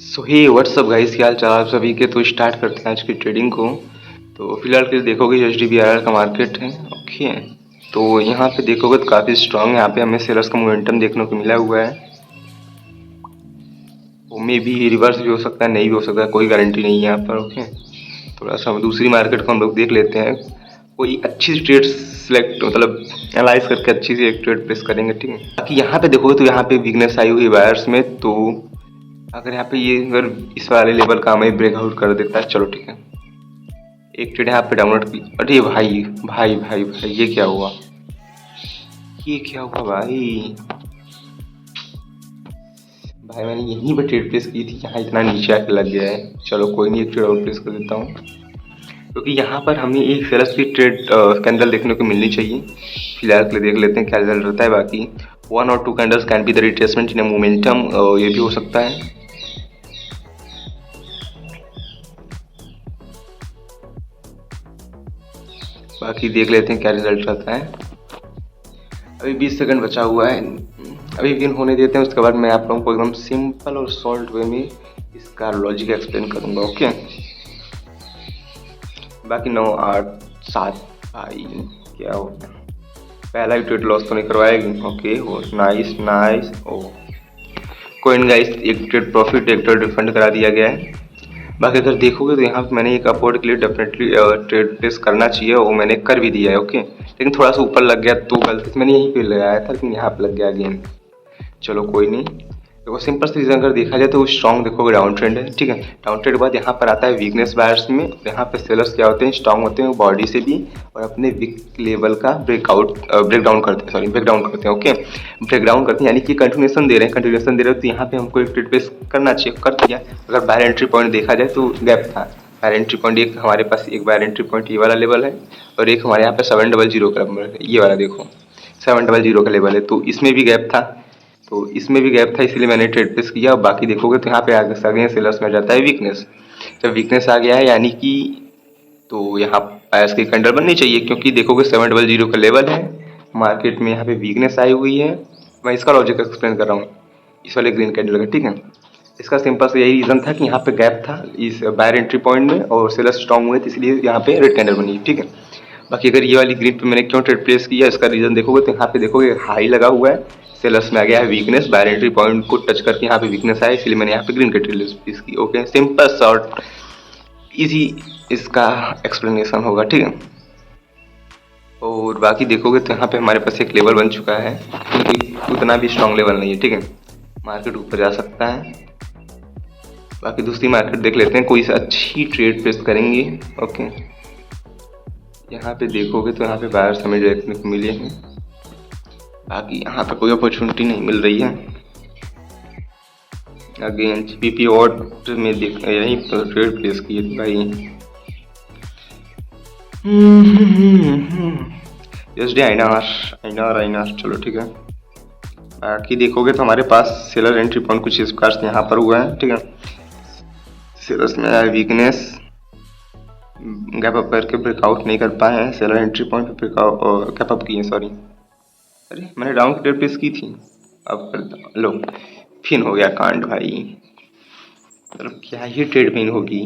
सो हे WhatsApp guys, क्या हाल चाल आप सभी के। तो स्टार्ट करते हैं आज की ट्रेडिंग को। तो फिलहाल के लिए देखोगे HDBRR का मार्केट है। ओके, तो यहाँ पे देखोगे तो काफ़ी स्ट्रांग यहाँ पे हमें सेलर्स का मोमेंटम देखने को मिला हुआ है। वो मे भी रिवर्स भी हो सकता है, नहीं भी हो सकता है, कोई गारंटी नहीं है यहाँ पर। ओके, थोड़ा सा हम दूसरी मार्केट को हम लोग देख लेते हैं। कोई अच्छी ट्रेड सिलेक्ट मतलब एनालाइज करके अच्छी सी एक ट्रेड प्लेस करेंगे, ठीक है। बाकी यहाँ पे देखोगे तो यहाँ पे वीकनेस आई हुई है बायर्स में। तो अगर यहाँ पे ये अगर इस वाले लेवल का हमें ब्रेकआउट कर देता है, चलो ठीक है, एक ट्रेड यहाँ पे डाउनलोड की। अरे भाई भाई भाई भाई, ये क्या हुआ, ये क्या हुआ भाई। भाई मैंने यहीं पे ट्रेड प्लेस की थी, यहाँ इतना नीचे आके लग गया है। चलो कोई नहीं, एक ट्रेड और प्लेस कर देता हूँ, क्योंकि यहाँ पर हमें एक सेलर्स की ट्रेड कैंडल देखने को मिलनी चाहिए। फिलहाल के लिए देख लेते हैं क्या रिजल्ट रहता है। बाकी 1 और 2 candles can be the retracement in momentum, ये भी हो सकता है। बाकी देख लेते हैं क्या रिजल्ट रहता है। अभी 20 सेकंड बचा हुआ है, अभी विन होने देते हैं। उसके बाद मैं आप लोगों को एकदम सिंपल और सॉल्ट वे में इसका लॉजिक एक्सप्लेन करूंगा। ओके, बाकी 9 8 7 भाई क्या हो गया, पहला ही ट्रेड लॉस तो नहीं करवाएगी। ओके, हो नाइस नाइस। ओ कोई गाइस, एक ट्रेड प्रॉफिट एक ट्रेड रिफंड करा दिया गया है। बाकी अगर देखोगे तो यहाँ पे मैंने एक अपवर्ड के लिए डेफिनेटली ट्रेड प्लेस करना चाहिए, वो मैंने कर भी दिया है। ओके, लेकिन थोड़ा सा ऊपर लग गया तो गलती से मैंने यहीं पे लगाया था, लेकिन यहाँ पे लग गया अगेन। चलो कोई नहीं, देखो सिंपल से रीजन अगर देखा जाए तो स्ट्रॉन्ग देखोगे डाउन ट्रेंड है, ठीक है। डाउन ट्रेंड के बाद यहाँ पर आता है वीकनेस बायर्स में। यहाँ पे सेलर्स क्या होते हैं, स्ट्रॉन्ग होते हैं बॉडी से भी, और अपने वीक लेवल का ब्रेकडाउन करते हैं, सॉरी ब्रेकडाउन करते हैं। ओके, ब्रेकडाउन करते हैं यानी कि कंटिन्यूएशन दे रहे हैं, कंटिन्यूएशन दे रहे हो तो यहाँ पे हमको एक ट्रेड प्लेस करना चाहिए, कर दिया। अगर बायर एंट्री पॉइंट देखा जाए तो गैप था। बायर एंट्री पॉइंट एक हमारे पास, एक बायर एंट्री पॉइंट ये वाला लेवल है, और एक हमारे यहाँ पे 700 का लेवल है, ये वाला देखो 700 का लेवल है, तो इसमें भी गैप था। तो इसमें भी गैप था, इसलिए मैंने ट्रेड प्लेस किया। और बाकी देखोगे तो यहाँ पे आगे सेलर्स में आ जाता है वीकनेस। जब वीकनेस आ गया है यानी कि तो यहाँ बायर्स की कैंडल बननी चाहिए, क्योंकि देखोगे 700 का लेवल है मार्केट में, यहाँ पे वीकनेस आई हुई है। मैं इसका लॉजिक एक्सप्लेन कर रहा हूँ इस वाले ग्रीन कैंडल का, ठीक है। इसका सिंपल से यही रीजन था कि यहाँ पे गैप था इस बायर एंट्री पॉइंट में, और सेलर्स स्ट्रॉन्ग हुए थे, इसलिए यहाँ पे रेड कैंडल बनी, ठीक है। बाकी अगर ये वाली ग्रीन पे मैंने क्यों ट्रेड प्लेस किया, इसका रीजन देखोगे तो यहाँ पे देखोगे हाई लगा हुआ है, सेलर्स में आ गया है वीकनेस, बायर एंट्री पॉइंट को टच करके यहाँ पे वीकनेस आया, इसलिए मैंने यहाँ पे ग्रीन का ट्रेड प्लेस की। ओके, सिंपल शॉर्ट इजी इसका एक्सप्लेनेशन होगा, ठीक है। और बाकी देखोगे तो यहाँ पे हमारे पास एक लेवल बन चुका है, क्योंकि उतना भी स्ट्रॉन्ग लेवल नहीं है, ठीक है। मार्केट ऊपर जा सकता है। बाकी दूसरी मार्केट देख लेते हैं, कोई सा अच्छी ट्रेड प्लेस करेंगे। ओके, यहाँ पे देखोगे तो यहाँ पे बायर्स हमें देखने को मिले हैं। बाकी यहाँ पे कोई अपॉर्चुनिटी नहीं मिल रही है। अगेन GBP ऑट में देख यही ट्रेड प्लेस किए थे भाई। USD INR, चलो ठीक है। बाकी देखोगे तो हमारे पास सेलर एंट्री पॉइंट कुछ इस प्रकार से यहाँ पर हुआ है, ठीक है। सेलर्स में आया वीकनेस, गैप अप करके ब्रेकआउट नहीं कर पाए हैं, सेलर एंट्री पॉइंट पे ब्रेकआउट गैप अप किए, सॉरी। अरे मैंने डाउन की ट्रेड प्लेस की थी, अब कर लो फिन हो गया कांड भाई। मतलब क्या ही ट्रेड फिन होगी,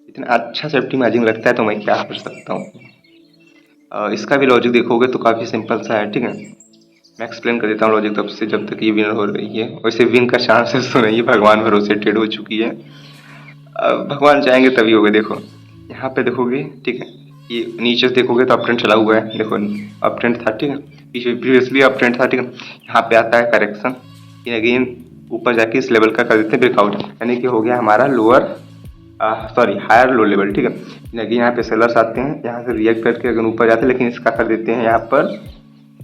इतना अच्छा सेफ्टी मार्जिन लगता है तो मैं क्या कर सकता हूँ। इसका भी लॉजिक देखोगे तो काफ़ी सिंपल सा है, ठीक है। मैं एक्सप्लेन कर देता हूँ लॉजिक तब से जब तक ये विनर हो रही है। वैसे विन का चांसेस तो नहीं है, भगवान भरोसे ट्रेड हो चुकी है। भगवान चाहेंगे तभी होगा। देखो यहाँ पे देखोगे, ठीक है, ये नीचे से देखोगे तो अप ट्रेंड चला हुआ है, देखो अप ट्रेंड था, ठीक है, पीछे प्रीवियसली अप ट्रेंड था, ठीक है। यहाँ पे आता है करेक्शन, फिर अगेन ऊपर जाके इस लेवल का कर देते हैं ब्रेकआउट, यानी कि हो गया हमारा lower sorry higher low level, ठीक है। अगेन यहाँ पे सेलर्स आते हैं, यहाँ से रिएक्ट करके अगर ऊपर जाते हैं, लेकिन इसका कर देते हैं यहाँ पर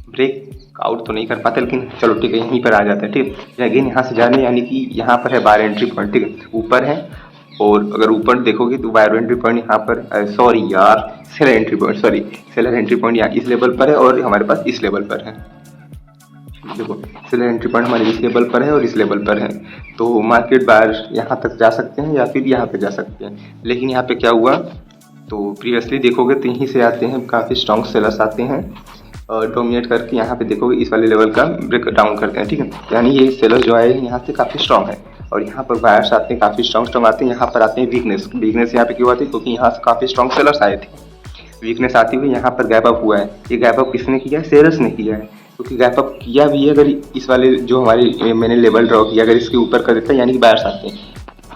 ब्रेकआउट तो नहीं कर पाते, लेकिन चलो ठीक है यहीं पर आ जाता है, ठीक है। अगेन यहाँ से जाने यानी कि यहाँ पर है बायर एंट्री पॉइंट, ठीक है, ऊपर है। और अगर ऊपर देखोगे तो बायर एंट्री पॉइंट यहाँ पर, सॉरी यार seller entry point, sorry seller entry point यहाँ इस लेवल पर है, और हमारे पास इस लेवल पर है। देखो सेलर एंट्री पॉइंट हमारे इस लेवल पर है और इस लेवल पर है, तो मार्केट बायर यहाँ तक जा सकते हैं या फिर यहाँ पे जा सकते हैं। लेकिन यहाँ पे क्या हुआ, तो प्रीवियसली देखोगे तो यहीं से आते हैं काफ़ी स्ट्रॉन्ग सेलर्स आते हैं, और डोमिनेट करके यहाँ पे देखोगे इस वाले लेवल का ब्रेक डाउन करते हैं, ठीक है। यानी ये सेलर जो है यहाँ से काफ़ी स्ट्रॉन्ग है। और यहाँ पर बायर्स आते हैं काफ़ी स्ट्रॉन्ग आते हैं, यहाँ पर आते हैं वीकनेस यहाँ पे क्यों आती है, क्योंकि यहाँ से काफ़ी स्ट्रॉन्ग सेलर्स आए थे। वीकनेस आती हुई यहाँ पर गैप अप हुआ है। ये गैप अप किसने किया है? सेलर्स ने किया है, क्योंकि गैप अप किया भी है। अगर इस वाले जो हमारी मैंने लेवल ड्रॉ किया, अगर इसके ऊपर कर देता है यानी कि बायर्स आते हैं।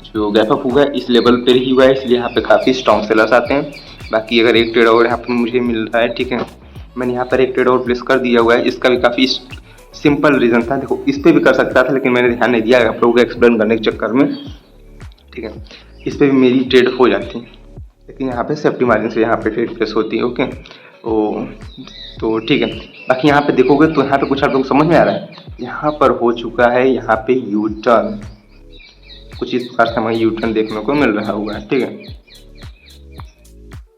जो गैप अप हुआ है इस लेवल पर ही हुआ है, इसलिए यहाँ पे काफ़ी स्ट्रॉन्ग सेलर्स आते हैं। बाकी अगर एक ट्रेड और यहाँ पर मुझे मिल रहा है, ठीक है, मैंने यहाँ पर एक ट्रेड और प्लेस कर दिया हुआ है। इसका भी काफ़ी सिंपल रीज़न था। देखो इस पर भी कर सकता था, लेकिन मैंने ध्यान नहीं दिया आप लोगों को एक्सप्लेन करने के चक्कर में, ठीक है। इस पर भी मेरी ट्रेड हो जाती है, लेकिन यहाँ पे सेफ्टी मार्जिन से यहाँ पे ट्रेड प्लेस होती है। ओके तो ठीक है। बाकी यहाँ पे देखोगे तो यहाँ पे कुछ आप लोग समझ में आ रहा है, यहाँ पर हो चुका है यहाँ पे यू टर्न, कुछ इस प्रकार से हमें यू टर्न देखने को मिल रहा होगा, ठीक है।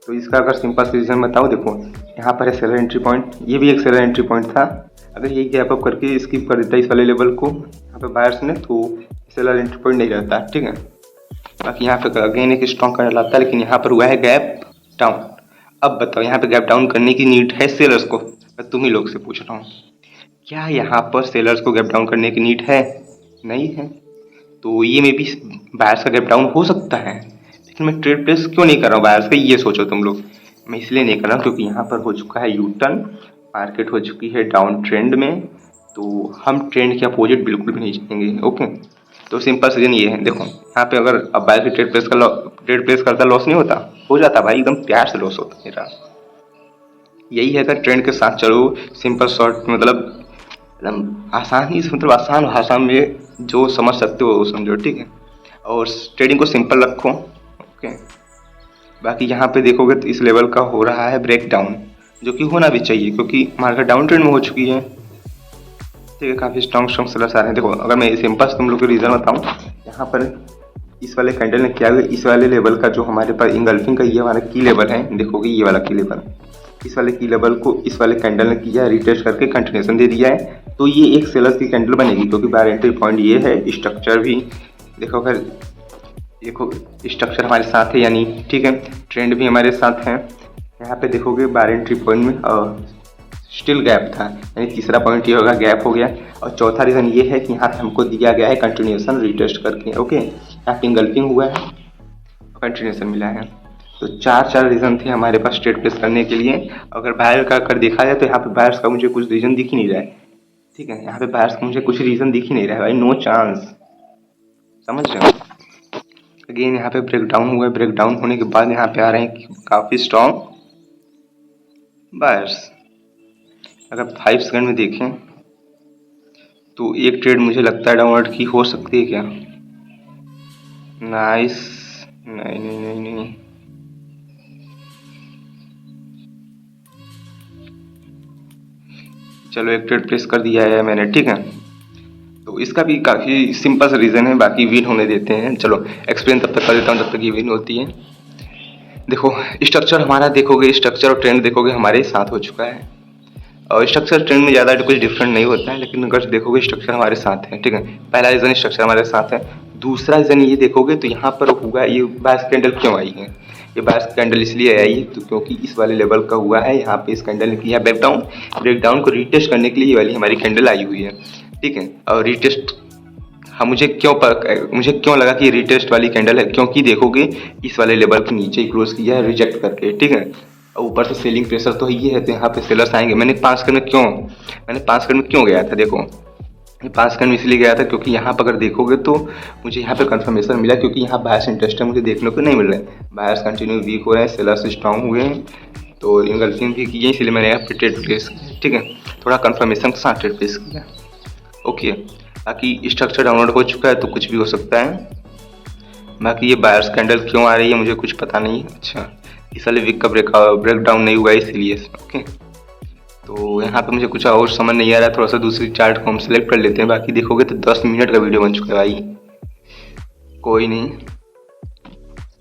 तो इसका अगर सिंपल रीजन बताओ, देखो यहाँ पर है सेलर एंट्री पॉइंट, ये भी एक सेलर एंट्री पॉइंट था। अगर ये गैप अप करके स्किप कर देता इस वाले लेवल को यहाँ पे बायर्स ने, तो सेलर एंट्री पॉइंट नहीं रहता, ठीक है। बाकी यहाँ पे अगेन एक स्ट्रॉन्ग करने लाता है, लेकिन यहाँ पर हुआ है गैप डाउन। अब बताओ यहाँ पे गैप डाउन करने की नीड है सेलर्स को? मैं तुम ही लोग से पूछ रहा हूँ, क्या यहाँ पर सेलर्स को गैप डाउन करने की नीड है? नहीं है। तो ये में भी बायर्स का गैप डाउन हो सकता है, लेकिन मैं ट्रेड प्लेस क्यों नहीं कर रहा हूँ बायर्स का, ये सोचो तुम लोग। मैं इसलिए नहीं कर रहा हूँ क्योंकि यहाँ पर हो चुका है यू टर्न, मार्केट हो चुकी है डाउन ट्रेंड में, तो हम ट्रेंड के अपोजिट बिल्कुल भी नहीं जाएंगे। ओके, तो सिंपल रीजन ये है। देखो यहाँ पे अगर अब बायर ट्रेड प्लेस करता लॉस नहीं होता, हो जाता भाई, एकदम प्यार से लॉस होता मेरा। यही है, अगर ट्रेंड के साथ चलो, सिंपल शॉर्ट मतलब आसानी से, मतलब आसान भाषा में जो समझ सकते हो वो समझो, ठीक है। और ट्रेडिंग को सिंपल रखो। ओके, बाकी यहाँ पे देखोगे तो इस लेवल का हो रहा है ब्रेक डाउन, जो कि होना भी चाहिए क्योंकि मार्केट डाउन ट्रेंड में हो चुकी है, ठीक है। काफ़ी स्ट्रॉन्ग सेलर्स आ रहे हैं। देखो अगर मैं सिंपल तुम लोग को रीज़न बताऊँ, यहाँ पर इस वाले कैंडल ने क्या हुआ, इस वाले लेवल का जो हमारे पास इंगल्फिंग का ये हमारा की लेवल है, देखोगे ये वाला की लेवल, इस वाले की लेवल को इस वाले कैंडल ने किया रिटेस्ट करके कंटिन्यूएशन दे दिया है। तो ये एक सेलर्स की कैंडल बनेगी, क्योंकि बायर एंट्री पॉइंट ये है, स्ट्रक्चर भी देखो, अगर देखो स्ट्रक्चर हमारे साथ है यानी, ठीक है, ट्रेंड भी हमारे साथ है। यहाँ पे देखोगे बायर एंट्री पॉइंट में स्टिल गैप था, यानी तीसरा पॉइंट ये होगा गैप हो गया। और चौथा रीज़न ये है कि यहाँ पे हमको दिया गया है कंटिन्यूएशन रिटेस्ट करके। ओके, यहाँ पे इंगल्फिंग हुआ है, कंटिन्यूएशन मिला है। तो चार रीज़न थे हमारे पास ट्रेड प्लेस करने के लिए। अगर बायर का अगर देखा जाए तो यहाँ पे बायर्स का मुझे कुछ रीज़न दिख ही नहीं रहा है, ठीक है। यहाँ पे बायर्स का मुझे कुछ रीज़न दिख ही नहीं रहा है भाई, नो चांस, समझ रहे हो। अगेन यहाँ पे ब्रेक डाउन हुआ है, ब्रेक डाउन होने के बाद यहाँ पे आ रहे हैं काफ़ी स्ट्रॉन्ग बायर्स। अगर 5 सेकंड में देखें तो एक ट्रेड मुझे लगता है डाउनवर्ड की हो सकती है क्या? नाइस, नहीं नहीं नहीं नहीं, चलो एक ट्रेड प्लेस कर दिया है मैंने, ठीक है। तो इसका भी काफ़ी सिंपल सा रीज़न है, बाकी विन होने देते हैं। चलो एक्सप्लेन तब तक कर देता हूँ जब तक ये विन होती है। देखो स्ट्रक्चर हमारा देखोगे, स्ट्रक्चर और ट्रेंड देखोगे हमारे साथ हो चुका है, और स्ट्रक्चर ट्रेंड में ज़्यादा कुछ डिफरेंट नहीं होता है, लेकिन अगर देखोगे स्ट्रक्चर हमारे साथ है, ठीक है। पहला रीज़न स्ट्रक्चर हमारे साथ है। दूसरा रीज़न ये देखोगे तो यहाँ पर हुआ ये बायर्स कैंडल क्यों आई है, ये बायर्स कैंडल इसलिए आई है तो क्योंकि इस वाले लेवल का हुआ है, यहाँ पे इस कैंडल ने किया ब्रेक डाउन को रिटेस्ट करने के लिए ये वाली हमारी कैंडल आई हुई है, ठीक है। और रिटेस्ट मुझे क्यों लगा कि ये रिटेस्ट वाली कैंडल है, क्योंकि देखोगे इस वाले लेवल के नीचे ही क्लोज किया है रिजेक्ट करके, ठीक है। ऊपर से सेलिंग प्रेशर तो ये है, तो यहाँ पे सेलर्स आएंगे। मैंने 5 सेकंड में क्यों गया था, देखो 5 सेकंड में इसलिए गया था क्योंकि यहाँ पर अगर देखोगे तो मुझे यहाँ पे कंफर्मेशन मिला, क्योंकि यहाँ बायर्स इंटरेस्ट है मुझे देखने को नहीं मिल रहा है। बायर्स कंटिन्यू वीक हो रहे हैं, सेलर्स स्ट्रॉन्ग हुए हैं, तो इंगल्फिंग भी की है, इसलिए मैंने यहाँ पे ट्रेड प्लेस किया, ठीक है। थोड़ा कंफर्मेशन के साथ ट्रेड प्लेस किया। ओके, बाकी स्ट्रक्चर डाउनलोड हो चुका है तो कुछ भी हो सकता है। बाकी ये बायर्स कैंडल क्यों आ रही है मुझे कुछ पता नहीं है। अच्छा, इस वाले वीक का ब्रेक डाउन नहीं हुआ है इसलिए। ओके, तो यहाँ पे मुझे कुछ और समझ नहीं आ रहा है, थोड़ा सा दूसरी चार्ट को हम सेलेक्ट कर लेते हैं। बाकी देखोगे तो 10 मिनट का वीडियो बन चुका है भाई, कोई नहीं,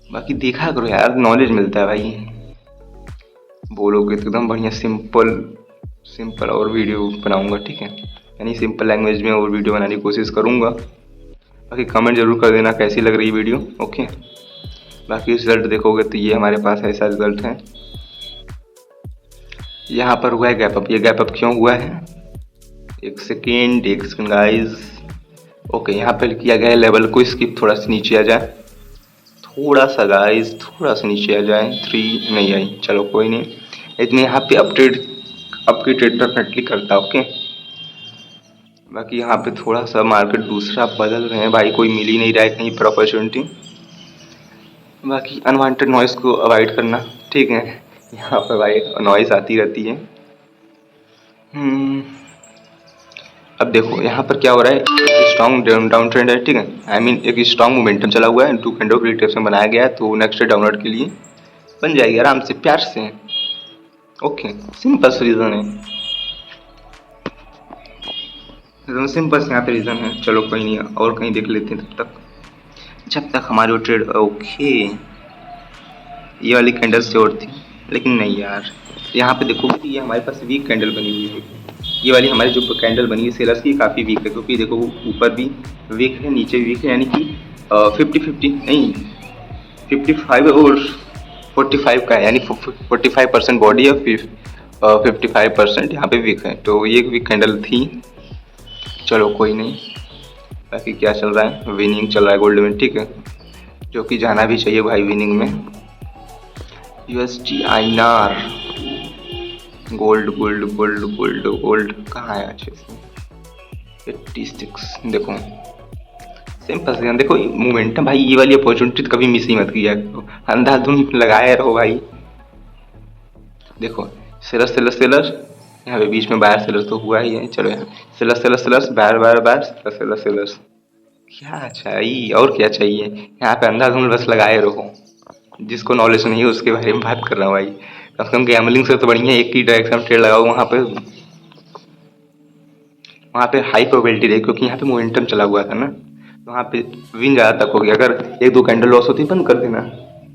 बाकी देखा करो यार, नॉलेज मिलता है भाई। बोलोगे तो एकदम बढ़िया सिंपल और वीडियो बनाऊंगा, ठीक है, यानी सिंपल लैंग्वेज में और वीडियो बनाने की कोशिश करूंगा। बाकी कमेंट जरूर कर देना कैसी लग रही है वीडियो। ओके, बाकी रिजल्ट देखोगे तो ये हमारे पास ऐसा रिजल्ट है। यहाँ पर हुआ है गैप अप, ये गैप अप क्यों हुआ है, एक सेकेंड गाइस, ओके, यहाँ पे किया गया है लेवल को स्किप, थोड़ा सा नीचे आ जाए, थोड़ा सा गाइस, थोड़ा सा नीचे आ जाए। 3 नहीं आई, चलो कोई नहीं। इतने यहाँ पे अपडेट अपडेटेड डेफिनेटली करता, ओके। बाकी यहाँ पे थोड़ा सा मार्केट दूसरा बदल रहे हैं भाई, कोई मिल ही नहीं रहा है कहीं पर अपॉर्चुनिटी। बाकी अनवांटेड नॉइस को अवॉइड करना, ठीक है। यहाँ पे भाई नॉइस आती रहती है। हम्म, अब देखो यहाँ पर क्या हो रहा है, स्ट्रॉन्ग डाउन ट्रेंड है, ठीक है। आई मीन एक स्ट्रॉन्ग मोमेंटम चला हुआ है, 2 कैंडल के टेप्स में बनाया गया है, तो नेक्स्ट डे डाउनलोड के लिए बन जाएगी आराम से, प्यार से। ओके, सिंपल सा रीज़न है, सिंपल से यहाँ पे रीज़न है। चलो कोई नहीं, और कहीं देख लेते हैं तब तक, जब तक हमारी वो ट्रेड। ओके, ये वाली कैंडल से और थी, लेकिन नहीं यार, यहाँ पे देखोगे कि ये हमारे पास वीक कैंडल बनी हुई है। ये वाली हमारी जो कैंडल बनी है सेलर्स की, काफ़ी वीक है, क्योंकि देखो ऊपर भी वीक है, नीचे भी वीक है, यानी कि 50-50 नहीं, 55 और 45 का है, यानी 45% बॉडी है, 55% यहाँ पे वीक है, तो ये वीक कैंडल थी। चलो कोई नहीं। बाकी क्या चल रहा है, विनिंग चल रहा है गोल्ड में, ठीक है, जो कि जाना भी चाहिए भाई विनिंग में। USD INR, gold gold gold gold gold कहाँ है अच्छे से, 86। देखो सिंपल से देखो मोमेंटम भाई, ये वाली अपॉर्चुनिटी तो कभी मिस ही मत किया करो, अंधाधुन लगाए रहो भाई। देखो सेलर सेलर सेलर, यहाँ पे बीच में बायर सेलर तो हुआ ही है। चलो यहाँ seller seller seller, buyer buyer buyer, seller seller seller, क्या चाहिए और क्या चाहिए, यहाँ पे अंधाधुन बस लगाए रहो। जिसको नॉलेज नहीं है उसके बारे में बात कर रहा हूँ भाई, कम से कम गैमलिंग से तो बढ़िया एक ही डायरेक्शन ट्रेड लगाओ, वहाँ पे हाई प्रोबेबिलिटी रही, क्योंकि यहाँ पे मोमेंटम चला हुआ था ना, तो वहाँ पे विन ज़्यादा तक हो गया। अगर 1-2 कैंडल लॉस होती बंद कर देना,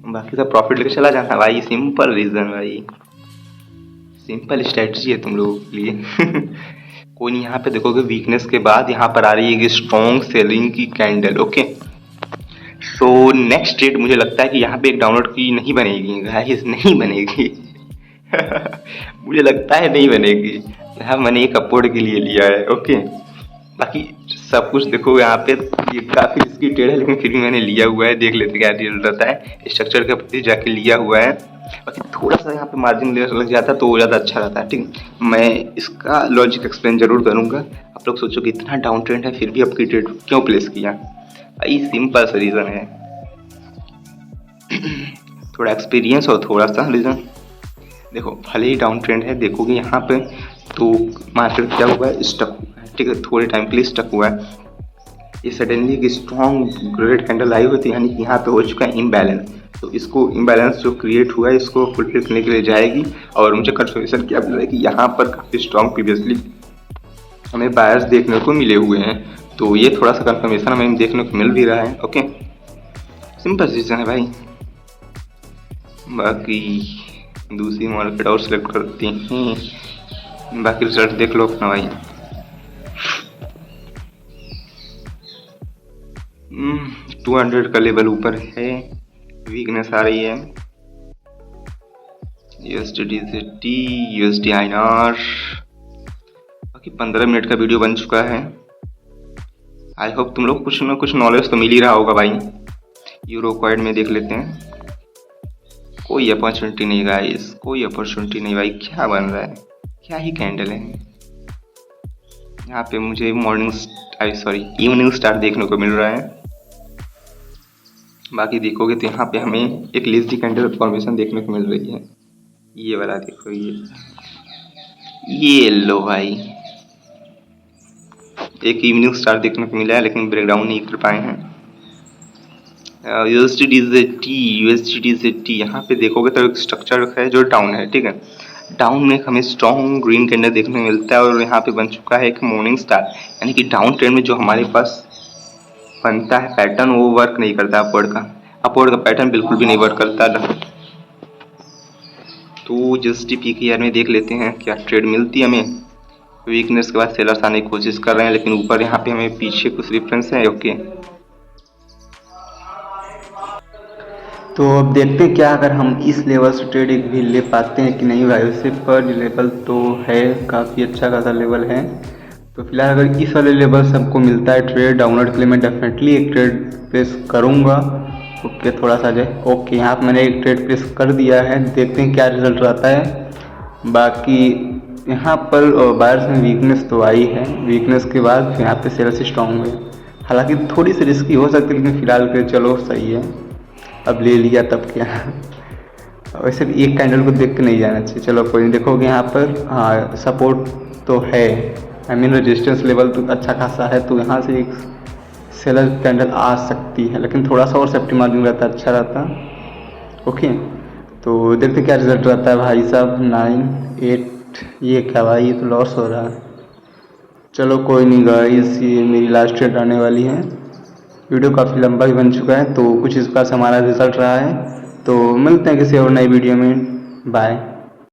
बाकी सब प्रॉफिट लेके चला जाना भाई। सिंपल रीजन भाई, सिंपल स्ट्रेटजी है तुम लोगों के लिए। कोई नहीं, यहाँ पे देखोगे वीकनेस के बाद यहाँ पर आ रही है स्ट्रॉन्ग सेलिंग की candle, okay. So next trade मुझे लगता है कि यहाँ पे एक डाउनलोड की नहीं बनेगी गाइस, नहीं बनेगी। मुझे लगता है नहीं बनेगी, यहाँ मैंने एक अपवर्ड के लिए लिया है, ओके। बाकी सब कुछ देखो यहाँ पे, ये काफ़ी रिस्की ट्रेड है, लेकिन फिर भी मैंने लिया हुआ है, देख लेते क्या रिजल्ट रहता है। स्ट्रक्चर के प्रति जाके लिया हुआ है, बाकी थोड़ा सा यहाँ पे मार्जिन लग जाता तो ज़्यादा अच्छा रहता है, ठीक। मैं इसका लॉजिक एक्सप्लेन जरूर करूँगा। आप लोग सोचो कि इतना डाउन ट्रेंड है फिर भी आपकी ट्रेड क्यों प्लेस किया, भाई सिंपल सा रीज़न है। थोड़ा एक्सपीरियंस और थोड़ा सा रीज़न। देखो भले ही डाउन ट्रेंड है, देखोगे यहाँ पे तो मार्केट क्या हुआ है, स्टक हुआ है, ठीक है, थोड़े टाइम के लिए स्टक हुआ है। ये सडनली एक स्ट्रॉन्ग ग्रेड कैंडल आई हुई थी, यानी कि यहाँ पे हो चुका है इम्बैलेंस। तो इसको इम्बैलेंस जो क्रिएट हुआ है इसको फुलफिल करने के लिए जाएगी, और मुझे कंफर्मेशन क्या मिल रहा है कि यहाँ पर काफ़ी स्ट्रॉन्ग प्रीवियसली हमें बायर्स देखने को मिले हुए हैं, तो ये थोड़ा सा कंफर्मेशन हमें देखने को मिल भी रहा है, ओके। सिंपल रीजन है भाई। बाकी दूसरी मार्केट और सिलेक्ट करते हैं, बाकी रिजल्ट देख लो अपना भाई। 200 का लेवल ऊपर है, वीकनेस आ रही है। USD USD INR। बाकी 15 मिनट का वीडियो बन चुका है। आई होप तुम लोग कुछ ना कुछ नॉलेज तो मिल ही रहा होगा भाई। यूरो क्वाइड में देख लेते हैं, कोई अपॉर्चुनिटी नहीं गाइस, कोई अपॉर्चुनिटी नहीं भाई। क्या बन रहा है, क्या ही कैंडल है यहाँ पे। मुझे इवनिंग स्टार देखने को मिल रहा है। बाकी देखोगे तो यहाँ पे हमें एक लेज़ी कैंडल फॉर्मेशन देखने को मिल रही है, ये वाला देखो, ये लो भाई, एक इवनिंग स्टार देखने को मिला है, लेकिन ब्रेकडाउन नहीं कर पाए हैं। USD यहाँ पे देखोगे तो एक स्ट्रक्चर है जो डाउन है, ठीक है। डाउन में हमें स्ट्रॉन्ग ग्रीन कैंडल देखने को मिलता है, और यहाँ पे बन चुका है एक मॉर्निंग स्टार, यानी कि डाउन ट्रेंड में जो हमारे पास बनता है पैटर्न वो वर्क नहीं करता। अपवर्ड का पैटर्न बिल्कुल भी नहीं वर्क करता। तो जस्ट PKR में देख लेते हैं क्या ट्रेड मिलती है हमें। वीकनेस के बाद सेलर्स आने की कोशिश कर रहे हैं, लेकिन ऊपर यहाँ पे हमें पीछे कुछ रेफरेंस है, ओके। तो अब देखते हैं क्या अगर हम इस लेवल से ट्रेड एक भी ले पाते हैं कि नहीं भाई। उससे पर लेवल तो है, काफ़ी अच्छा खासा लेवल है, तो फिलहाल अगर इस वाले लेवल से हमको मिलता है ट्रेड डाउनलोड के लिए, मैं डेफिनेटली एक ट्रेड प्लेस करूँगा। ओके, थोड़ा सा जाए। ओके, यहाँ पर मैंने एक ट्रेड प्लेस कर दिया है, देखते हैं क्या रिजल्ट रहता है। बाकी यहाँ पर बायर्स में वीकनेस तो आई है, वीकनेस के बाद यहाँ पे सेलर्स स्ट्रॉन्ग हुए। हालांकि थोड़ी सी रिस्की हो सकती है, लेकिन फिलहाल के चलो सही है, अब ले लिया तब क्या। वैसे भी एक कैंडल को देख के नहीं जाना चाहिए। चलो कोई नहीं, देखोगे यहाँ पर हाँ सपोर्ट तो है, आई मीन रेजिस्टेंस लेवल तो अच्छा खासा है, तो यहाँ से एक सेलर कैंडल आ सकती है, लेकिन थोड़ा सा और सेफ्टी मार्जिन रहता अच्छा रहता। ओके, तो देखते क्या रिजल्ट रहता है भाई साहब। 9 8, ये क्या भाई, ये तो लॉस हो रहा है। चलो कोई नहीं गाइस, ये मेरी लास्ट ट्रेड आने वाली है। वीडियो काफ़ी लंबा भी बन चुका है, तो कुछ इस प्रकार से हमारा रिजल्ट रहा है। तो मिलते हैं किसी और नई वीडियो में, बाय।